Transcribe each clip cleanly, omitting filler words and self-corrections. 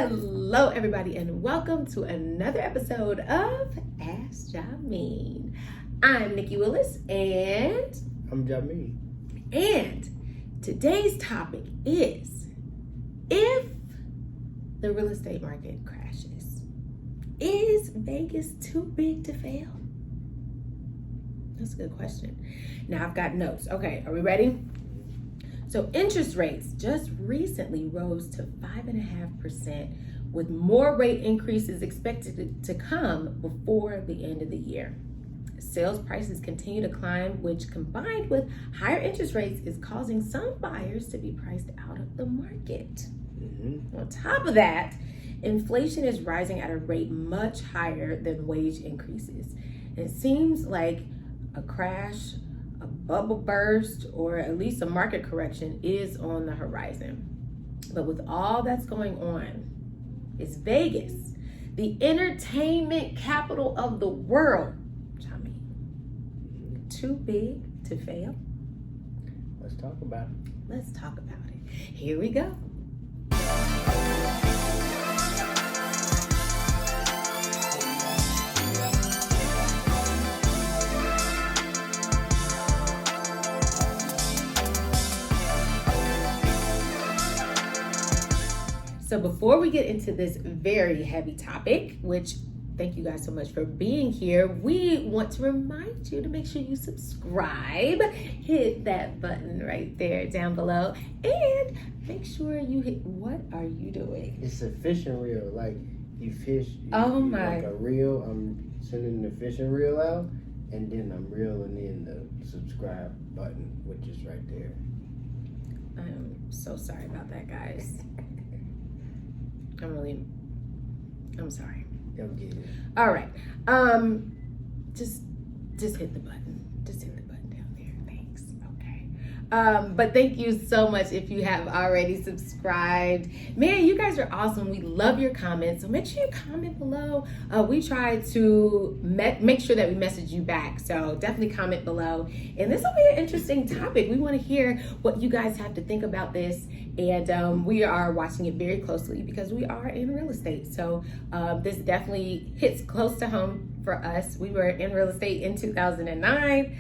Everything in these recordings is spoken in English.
Hello, everybody, and welcome to another episode of Ask Jameen. I'm Nicci Willis, and I'm Jameen. And today's topic is: if the real estate market crashes, is Vegas too big to fail? That's a good question. Now I've got notes. Okay, are we ready? So interest rates just recently rose to 5.5%, with more rate increases expected to come before the end of the year. Sales prices continue to climb, which combined with higher interest rates is causing some buyers to be priced out of the market. On top of that, inflation is rising at a rate much higher than wage increases. And it seems like a crash, a bubble burst, or at least a market correction is on the horizon. But with all that's going on, is Vegas, the entertainment capital of the world, too big to fail? Let's talk about it. Let's talk about it. Here we go. So before we get into this very heavy topic, which thank you guys so much for being here, we want to remind you to make sure you subscribe, hit that button right there down below, and make sure you hit, what are you doing? It's a fishing reel, like you fish. Like a reel. I'm sending the fishing reel out, and then I'm reeling in the subscribe button, which is right there. I'm so sorry about that, guys. I'm sorry. You'll get it. All right. Just hit the button. Just hit the button down there. Thanks. Okay. But thank you so much if you have already subscribed. Man, you guys are awesome. We love your comments. So make sure you comment below. We try to make sure that we message you back. So definitely comment below. And this will be an interesting topic. We want to hear what you guys have to think about this. And we are watching it very closely because we are in real estate. So this definitely hits close to home for us. We were in real estate in 2009.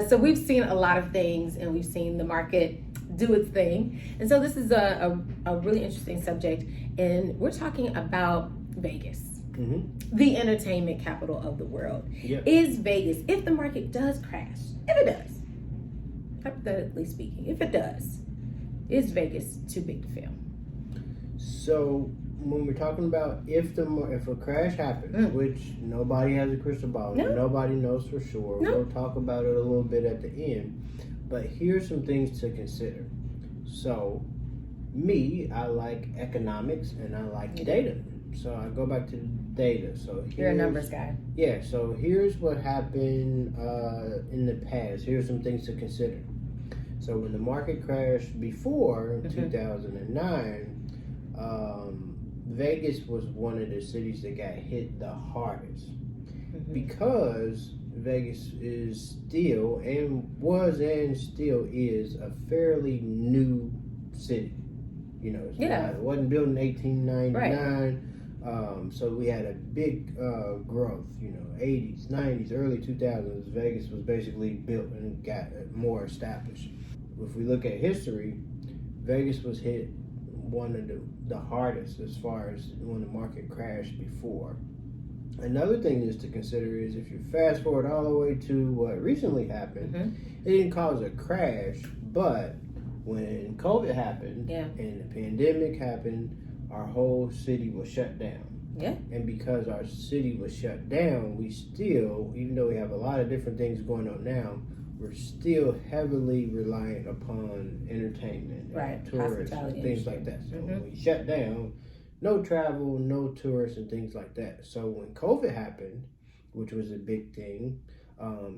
So we've seen a lot of things, and we've seen the market do its thing. And so this is a really interesting subject. And we're talking about Vegas, the entertainment capital of the world. Yep. Is Vegas, if the market does crash, if it does, hypothetically speaking, if it does, is Vegas too big to fail? So when we're talking about if a crash happens, which nobody has a crystal ball, nobody knows for sure. We'll talk about it a little bit at the end. But here's some things to consider. So I like economics and I like data. So I go back to the data. So you're a numbers guy. Yeah. So here's what happened in the past. Here's some things to consider. So when the market crashed before 2009, Vegas was one of the cities that got hit the hardest because Vegas is still and still is a fairly new city. You know, it wasn't built in 1899. So we had a big growth. 80s, 90s, early 2000s. Vegas was basically built and got more established. If we look at history, Vegas was hit one of the hardest as far as when the market crashed before. Another thing is to consider is if you fast forward all the way to what recently happened, it didn't cause a crash, but when COVID happened and the pandemic happened, our whole city was shut down. Yeah. And because our city was shut down, we still, even though we have a lot of different things going on now, we're still heavily reliant upon entertainment, tourists, and things like that. So when we shut down, no travel, no tourists, and things like that. So when COVID happened, which was a big thing,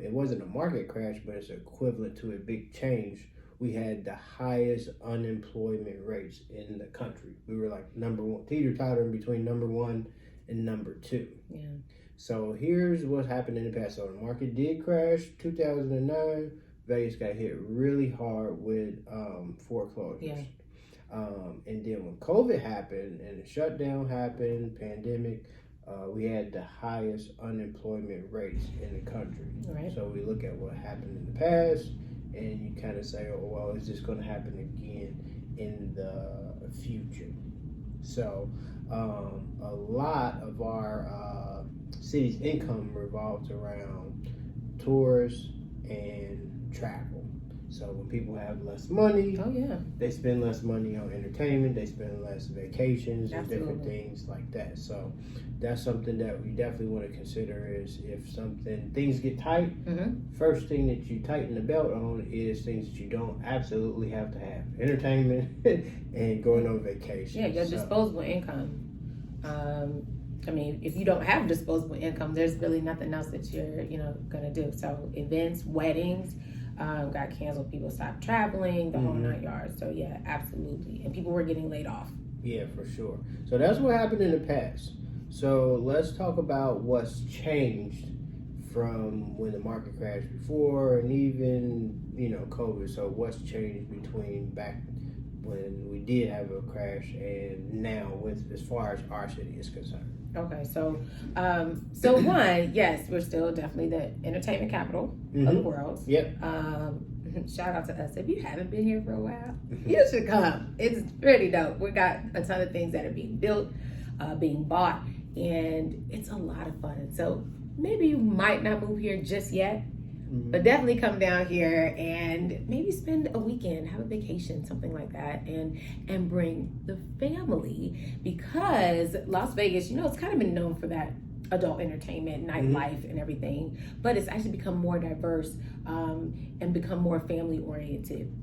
it wasn't a market crash, but it's equivalent to a big change. We had the highest unemployment rates in the country. We were like number one, teeter-tottering between number one and number two. Yeah. So here's what's happened in the past. So the market did crash 2009. Vegas got hit really hard with foreclosures. Yeah. And then when COVID happened and the shutdown happened, pandemic, we had the highest unemployment rates in the country. Right. So we look at what happened in the past, and you kind of say, oh, well, is this going to happen again in the future? So a lot of our city's income revolves around tourists and travel. So when people have less money, they spend less money on entertainment, they spend less vacations and different things like that. So that's something that we definitely want to consider is if things get tight, first thing that you tighten the belt on is things that you don't absolutely have to have. Entertainment and going on vacation. Yeah, your disposable income. I mean, if you don't have disposable income, there's really nothing else that you're, going to do. So events, weddings, got canceled, people stopped traveling, the whole 9 yards. So yeah, absolutely. And people were getting laid off. Yeah, for sure. So that's what happened in the past. So let's talk about what's changed from when the market crashed before and even, COVID. So what's changed between back when we did have a crash and now with as far as our city is concerned? Okay, so one, yes, we're still definitely the entertainment capital of the world. Yep. Shout out to us. If you haven't been here for a while, you should come. It's pretty dope. We got a ton of things that are being built, being bought, and it's a lot of fun. So maybe you might not move here just yet, but definitely come down here and maybe spend a weekend, have a vacation, something like that, and bring the family, because Las Vegas, it's kind of been known for that adult entertainment, nightlife, and everything, but it's actually become more diverse and become more family oriented.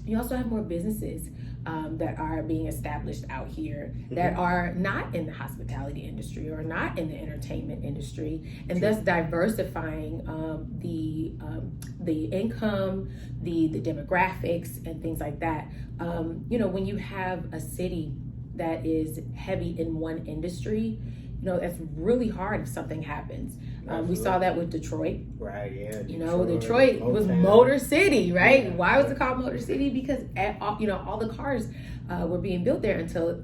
You also have more businesses that are being established out here that are not in the hospitality industry or not in the entertainment industry, and thus diversifying the income, the demographics, and things like that. When you have a city that is heavy in one industry, that's really hard if something happens. We saw that with Detroit. Right, yeah. Detroit was Motor City, right? Yeah. Why was it called Motor City? Because, all the cars were being built there until,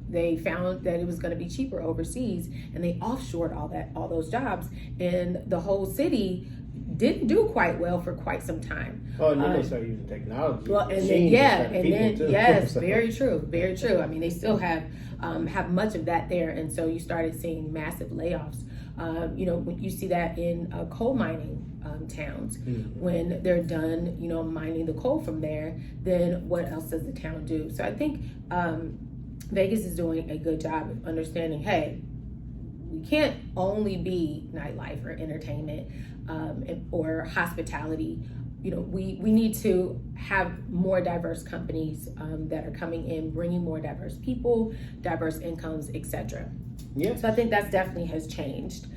they found that it was going to be cheaper overseas, and they offshored all those jobs, and the whole city didn't do quite well for quite some time. Oh, and then they started using technology. Well, and then yes, very true. I mean, they still have much of that there, and so you started seeing massive layoffs. When you see that in coal mining towns, when they're done, mining the coal from there, then what else does the town do? So I think Vegas is doing a good job of understanding, hey, we can't only be nightlife or entertainment or hospitality. We need to have more diverse companies that are coming in, bringing more diverse people, diverse incomes, etc. Yeah. So I think that definitely has changed.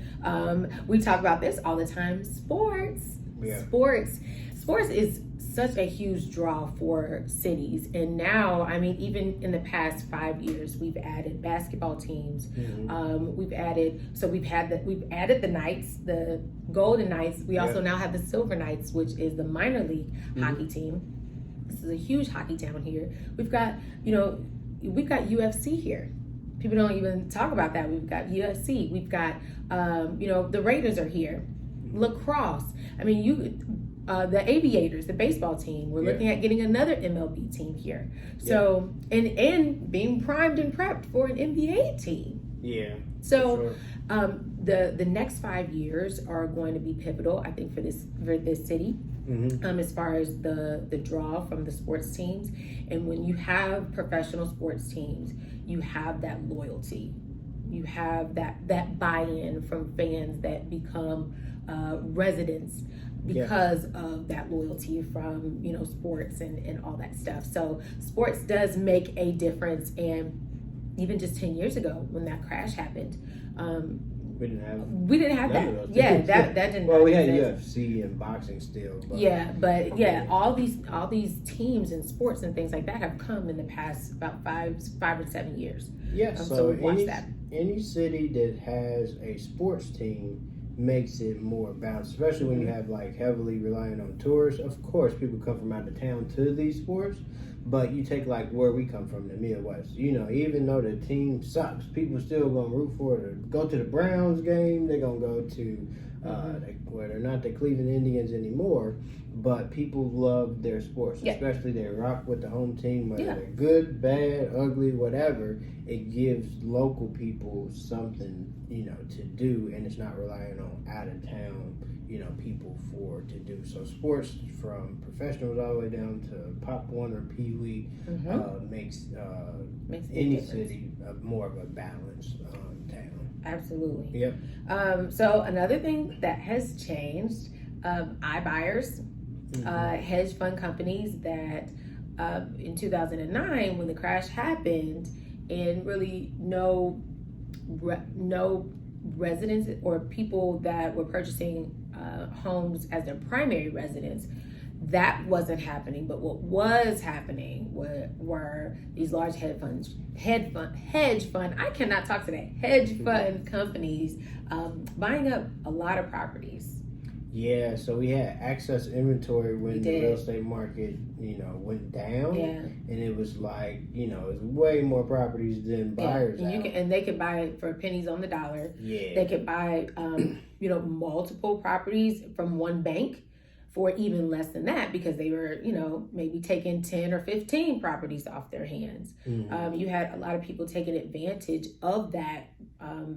We talk about this all the time. Sports. Yeah. Sports is such a huge draw for cities, and now, I mean, even in the past 5 years, we've added basketball teams. We've added the Knights, the Golden Knights. We also now have the Silver Knights, which is the minor league hockey team. This is a huge hockey town here. We've got UFC here. People don't even talk about that. We've got UFC. We've got the Raiders are here. Lacrosse. I mean, the Aviators, the baseball team. We're looking at getting another MLB team here. So and being primed and prepped for an NBA team. Yeah. So the next 5 years are going to be pivotal, I think, for this city. As far as the draw from the sports teams. And when you have professional sports teams, you have that loyalty. You have that buy-in from fans that become residents because of that loyalty from sports and all that stuff. So sports does make a difference. And even just 10 years ago when that crash happened, we didn't have that. Yeah, that didn't. Well, we had UFC and boxing still. But all these teams and sports and things like that have come in the past about 5 or 7 years. Yes. So we watched that. Any city that has a sports team makes it more balanced, especially when you have like heavily relying on tourists. Of course, people come from out of town to these sports, But you take like where we come from, the Midwest. You know, even though the team sucks, people still gonna root for it. Or go to the Browns game. They're gonna go to where they're not the Cleveland Indians anymore. But people love their sports, especially they rock with the home team, whether they're good, bad, ugly, whatever. It gives local people something, you know, to do, and it's not relying on out of town, you know, people to do. So sports, from professionals all the way down to Pop One or Pee Wee, makes any city more of a balanced town. Absolutely. Yep. So another thing that has changed, iBuyers, hedge fund companies that in 2009, when the crash happened, and really no residents or people that were purchasing homes as their primary residence, that wasn't happening. But what was happening were these large hedge fund, I cannot talk today, hedge fund companies buying up a lot of properties. Yeah, so we had excess inventory when the real estate market, you know, went down. Yeah. And it was like, you know, it was way more properties than buyers. And they could buy it for pennies on the dollar. Yeah. They could buy, you know, multiple properties from one bank for even less than that, because they were, you know, maybe taking 10 or 15 properties off their hands. You had a lot of people taking advantage of that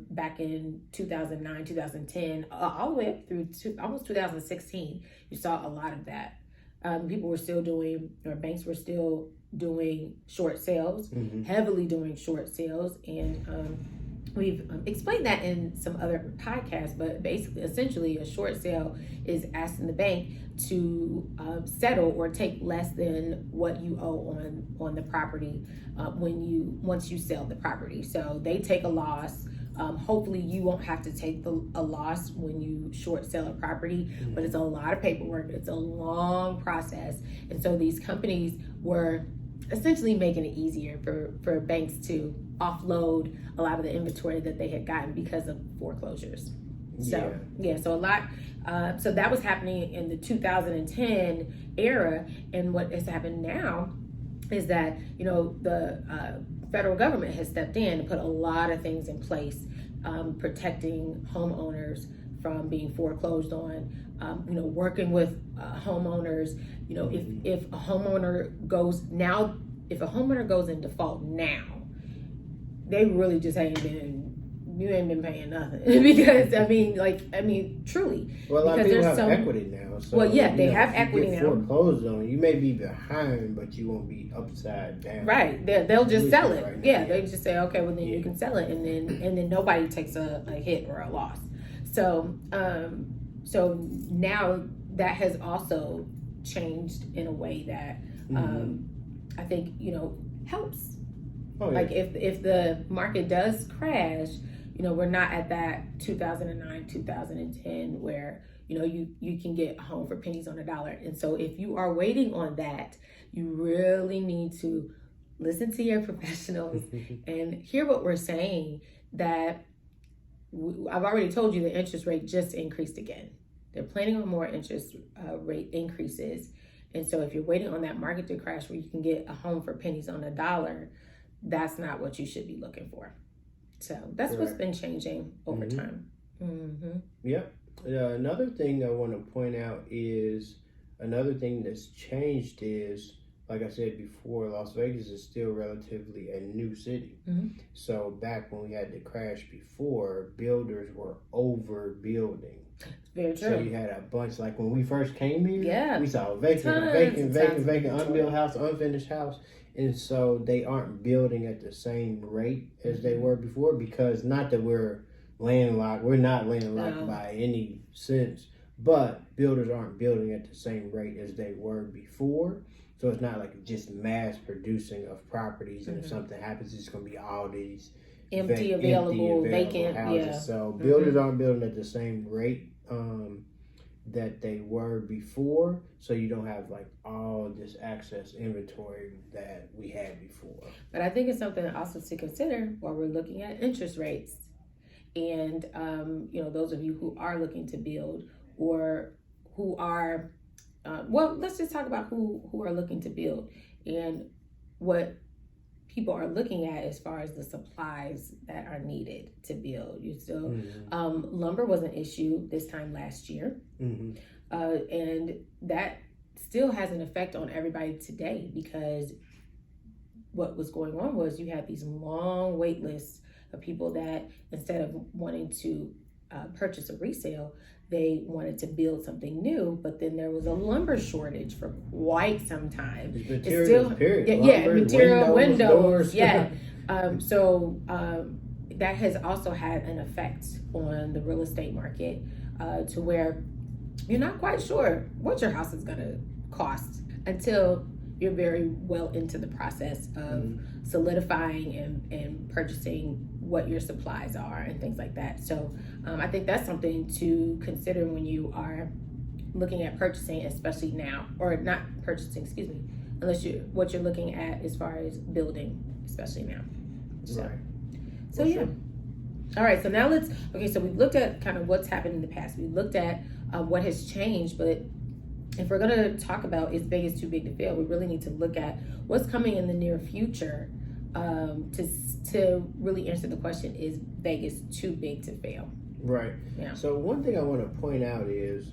back in 2009, 2010, all the way up through almost 2016. You saw a lot of that. People were still doing, or banks were still doing short sales, heavily doing short sales. And we've explained that in some other podcasts, but basically, essentially, a short sale is asking the bank to settle or take less than what you owe on the property once you sell the property. So they take a loss. Hopefully you won't have to take a loss when you short sell a property, but it's a lot of paperwork. It's a long process. And so these companies were essentially making it easier for banks to offload a lot of the inventory that they had gotten because of foreclosures. So so a lot. So that was happening in the 2010 era, and what has happened now is that, you know, the federal government has stepped in and put a lot of things in place, protecting homeowners from being foreclosed on. You know, working with homeowners. You know, if a homeowner goes in default now, they really just you ain't been paying nothing. Because I mean truly. Well, a lot of people have equity now. So, they have equity now. Foreclosed on, you may be behind, but you won't be upside down. Right. They'll just sell it. Right, they just say, okay, well then you can sell it, and then nobody takes a hit or a loss. So so now that has also changed in a way that I think, you know, helps. Like if the market does crash, you know, we're not at that 2009, 2010 where, you know, you can get a home for pennies on a dollar. And so if you are waiting on that, you really need to listen to your professionals and hear what we're saying, that I've already told you the interest rate just increased again. They're planning on more interest rate increases. And so if you're waiting on that market to crash where you can get a home for pennies on a dollar, that's not what you should be looking for. So that's what's been changing over time. Yep. Another thing I want to point out is, another thing that's changed is, like I said before, Las Vegas is still relatively a new city. So back when we had the crash before, builders were overbuilding. Very true. So you had a bunch, like when we first came here, we saw vacant, unbuilt house, unfinished house. And so they aren't building at the same rate as they were before, because not that we're landlocked. We're not landlocked by any sense, but builders aren't building at the same rate as they were before. So it's not like just mass producing of properties, and if something happens, it's going to be all these empty, available, vacant houses. So builders aren't building at the same rate that they were before, so you don't have like all this excess inventory that we had before. But I think it's something also to consider while we're looking at interest rates. And you know, those of you who are looking to build, or who are let's just talk about who are looking to build. And what people are looking at as far as the supplies that are needed to build. You still, lumber was an issue this time last year, and that still has an effect on everybody today, because what was going on was you had these long wait lists of people that, instead of wanting to purchase a resale, they wanted to build something new, but then there was a lumber shortage for quite some time. Materials, period. Lumber, windows, doors. That has also had an effect on the real estate market, to where you're not quite sure what your house is going to cost until you're very well into the process of solidifying and purchasing what your supplies are and things like that. So I think that's something to consider when you are looking at purchasing, especially now, or not purchasing, excuse me, unless what you're looking at as far as building, especially now. So, right. So yeah. Sure. All right, so now so we've looked at kind of what's happened in the past. We looked at what has changed, but if we're going to talk about is Vegas too big to fail, we really need to look at what's coming in the near future to really answer the question, is Vegas too big to fail? Right. Yeah. So one thing I want to point out is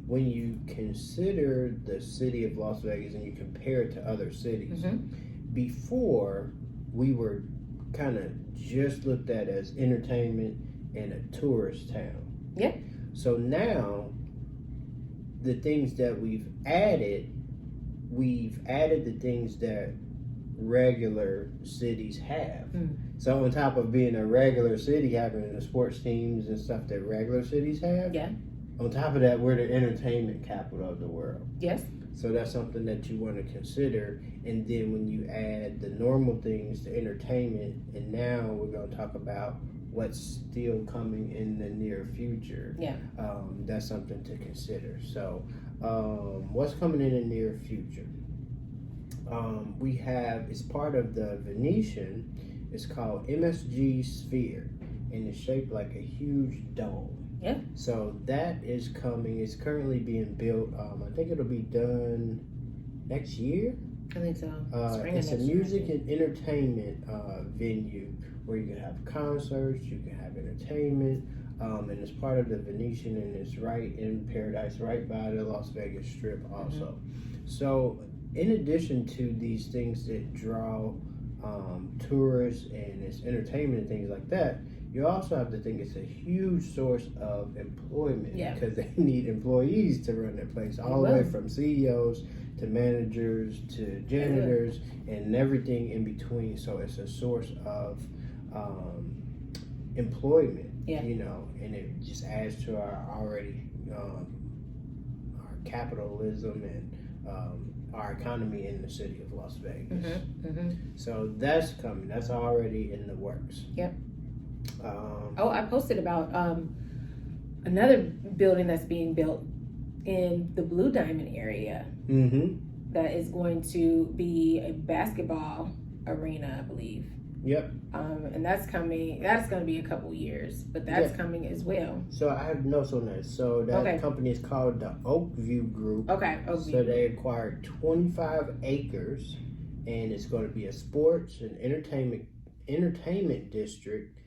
when you consider the city of Las Vegas and you compare it to other cities, before we were kind of just looked at as entertainment and a tourist town. Yeah. So now the things that we've added the things that regular cities have. So on top of being a regular city, having the sports teams and stuff that regular cities have, on top of that, we're the entertainment capital of the world. Yes. So that's something that you want to consider. And then when you add the normal things to entertainment, and now we're going to talk about what's still coming in the near future. Yeah. That's something to consider. So what's coming in the near future? We have, it's part of the Venetian, it's called MSG Sphere, and it's shaped like a huge dome. Yeah. So that is coming. It's currently being built. I think it'll be done next year. I think so. It's a music and entertainment venue where you can have concerts, you can have entertainment, and it's part of the Venetian, and it's right in Paradise, right by the Las Vegas Strip also. So in addition to these things that draw tourists and it's entertainment and things like that, you also have to think it's a huge source of employment, because they need employees to run their place, all the way from CEOs to managers to janitors and everything in between. So it's a source of employment, you know, and it just adds to our already our capitalism and our economy in the city of Las Vegas. So that's coming. That's already in the works. Yep. I posted about another building that's being built in the Blue Diamond area that is going to be a basketball arena, I believe. Yep. And that's coming. That's going to be a couple years, but that's coming as well. So I have notes on that. So that company is called the Oakview Group. Okay. So they acquired 25 acres, and it's going to be a sports and entertainment district,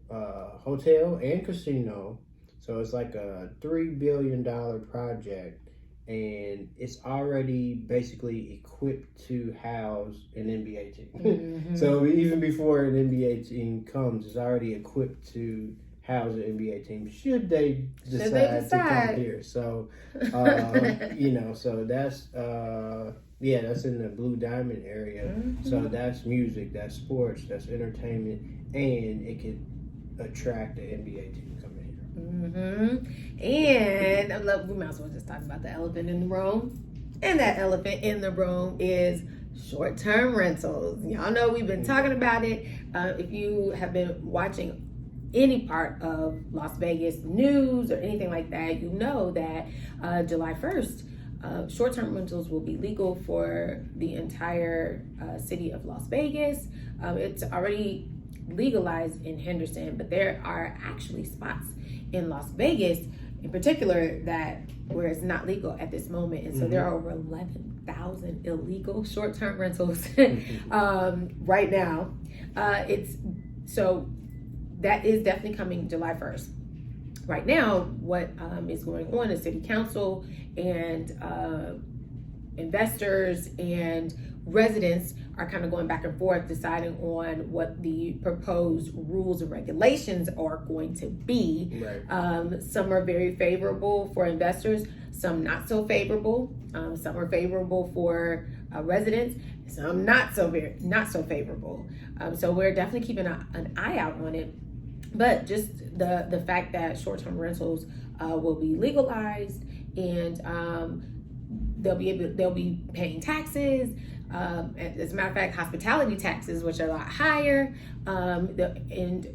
hotel and casino. So it's like a $3 billion project. And it's already basically equipped to house an NBA team. So even before an NBA team comes, it's already equipped to house an NBA team should they decide to come here. So, you know, so that's, that's in the Blue Diamond area. So that's music, that's sports, that's entertainment, and it could attract the NBA team to come in here. And we might as well just talk about the elephant in the room. And that elephant in the room is short-term rentals. Y'all know we've been talking about it. If you have been watching any part of Las Vegas news or anything like that, you know that July 1st, short-term rentals will be legal for the entire city of Las Vegas. It's already legalized in Henderson, but there are actually spots in Las Vegas in particular that where it's not legal at this moment. And so there are over 11,000 illegal short-term rentals right now. So that is definitely coming July 1st. Right now, what is going on is city council and investors and residents are kind of going back and forth deciding on what the proposed rules and regulations are going to be. Right. Some are very favorable for investors, some not so favorable. Some are favorable for residents, some not so favorable. So we're definitely keeping an eye out on it. But just the fact that short-term rentals will be legalized, and they'll be paying taxes. As a matter of fact, hospitality taxes, which are a lot higher, and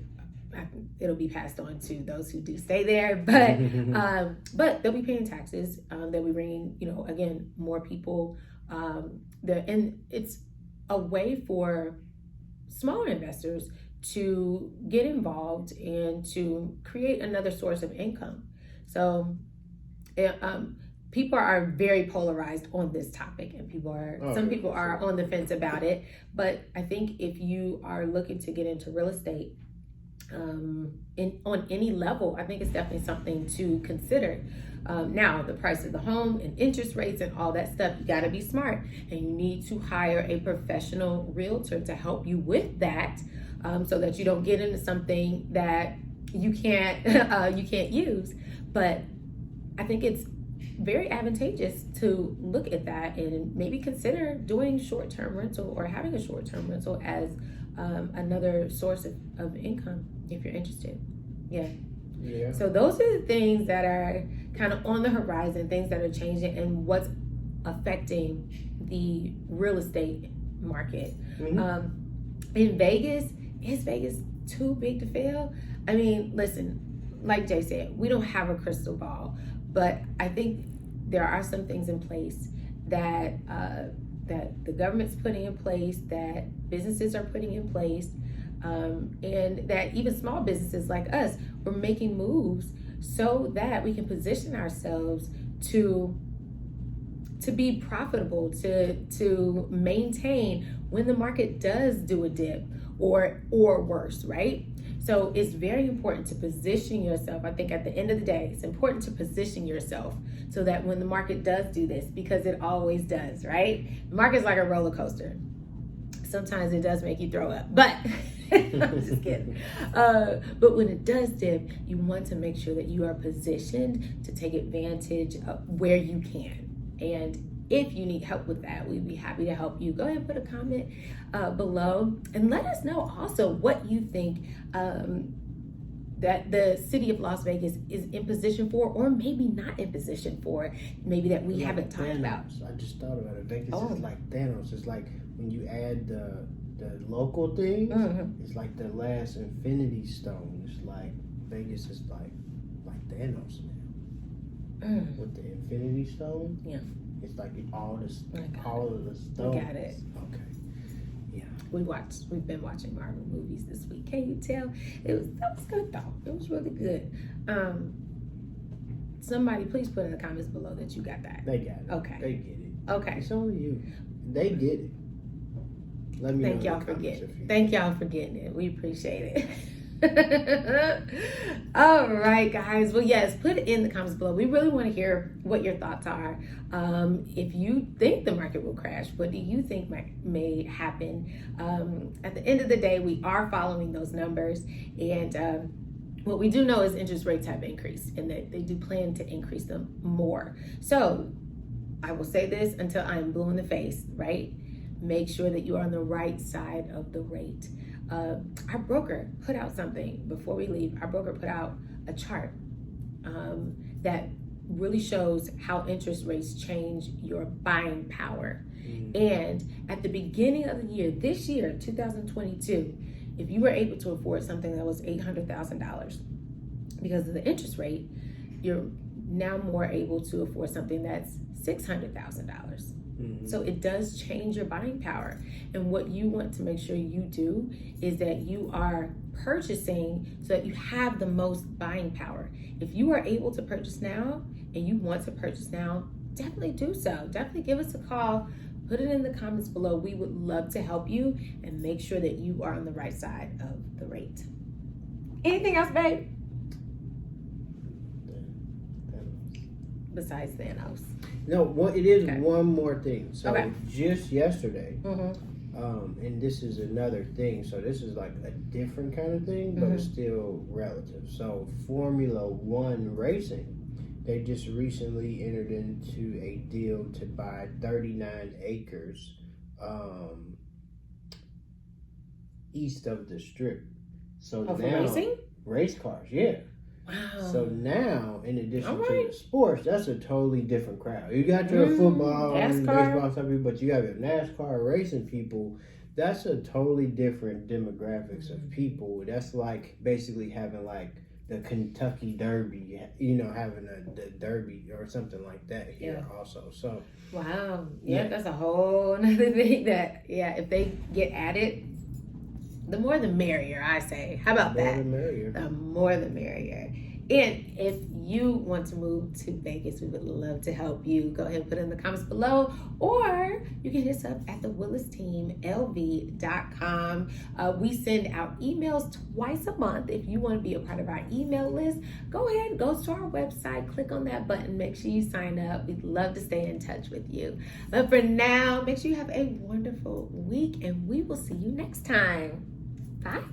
it'll be passed on to those who do stay there. But they'll be paying taxes. They'll be bringing, again, more people there, and it's a way for smaller investors to get involved and to create another source of income. So people are very polarized on this topic, and some people are on the fence about it. But I think if you are looking to get into real estate on any level, I think it's definitely something to consider. Now, the price of the home and interest rates and all that stuff, you got to be smart, and you need to hire a professional realtor to help you with that, so that you don't get into something that you can't use. But I think it's very advantageous to look at that and maybe consider doing short-term rental or having a short-term rental as another source of income if you're interested. Yeah. So those are the things that are kind of on the horizon, things that are changing and what's affecting the real estate market. In Vegas, is Vegas too big to fail? I mean, listen, like Jay said, we don't have a crystal ball, but I think there are some things in place that that the government's putting in place, that businesses are putting in place, and that even small businesses like us, we're making moves so that we can position ourselves to be profitable, to maintain when the market does do a dip or worse, right? So it's very important to position yourself. I think at the end of the day, it's important to position yourself so that when the market does do this, because it always does, right? The market's like a roller coaster. Sometimes it does make you throw up, but I'm just kidding. But when it does dip, you want to make sure that you are positioned to take advantage of where you can. And if you need help with that, we'd be happy to help you. Go ahead and put a comment below and let us know also what you think that the city of Las Vegas is in position for, or maybe not in position for, maybe that we haven't talked about. I just thought about it. Vegas is like Thanos. It's like when you add the local things, it's like the last Infinity Stone. It's like Vegas is like Thanos now. With the Infinity Stone. Yeah. It's like all of the stones. We got it. Okay. Yeah. We've been watching Marvel movies this week. Can you tell? That was good though. It was really good. Somebody please put in the comments below that you got that. They got it. Okay. They get it. Okay. It's only you. They get it. Let me Thank know y'all for getting it. Thank y'all for getting it. We appreciate it. All right, guys. Well, yes, put it in the comments below. We really want to hear what your thoughts are. If you think the market will crash, what do you think may happen? At the end of the day, we are following those numbers, and what we do know is interest rates have increased, and that they do plan to increase them more. So I will say this until I'm blue in the face, right? Make sure that you are on the right side of the rate. Our broker put out something before we leave. Our broker put out a chart that really shows how interest rates change your buying power. And at the beginning of the year, this year, 2022, if you were able to afford something that was $800,000 because of the interest rate, you're now more able to afford something that's $600,000. So it does change your buying power. And what you want to make sure you do is that you are purchasing so that you have the most buying power. If you are able to purchase now and you want to purchase now, definitely do so. Definitely give us a call. Put it in the comments below. We would love to help you and make sure that you are on the right side of the rate. Anything else, babe? Besides Thanos. No, it is one more thing. So just yesterday, Mm-hmm. And this is another thing. So this is like a different kind of thing, but it's still relative. So Formula One racing, they just recently entered into a deal to buy 39 acres east of the Strip. So now, racing? Race cars, yeah. Wow. So now, in addition to the sports, that's a totally different crowd. You got your football and baseball stuff, but you have your NASCAR racing people. That's a totally different demographics of people. That's like basically having like the Kentucky Derby, having the Derby or something like that here also. So wow. Yeah, that's a whole another thing that, if they get added, the more the merrier, I say. How about that? The more the merrier. The more the merrier. And if you want to move to Vegas, we would love to help you. Go ahead and put it in the comments below, or you can hit us up at thewillisteamlv.com. We send out emails twice a month. If you want to be a part of our email list, go ahead and go to our website, click on that button, make sure you sign up. We'd love to stay in touch with you. But for now, make sure you have a wonderful week, and we will see you next time. Bye.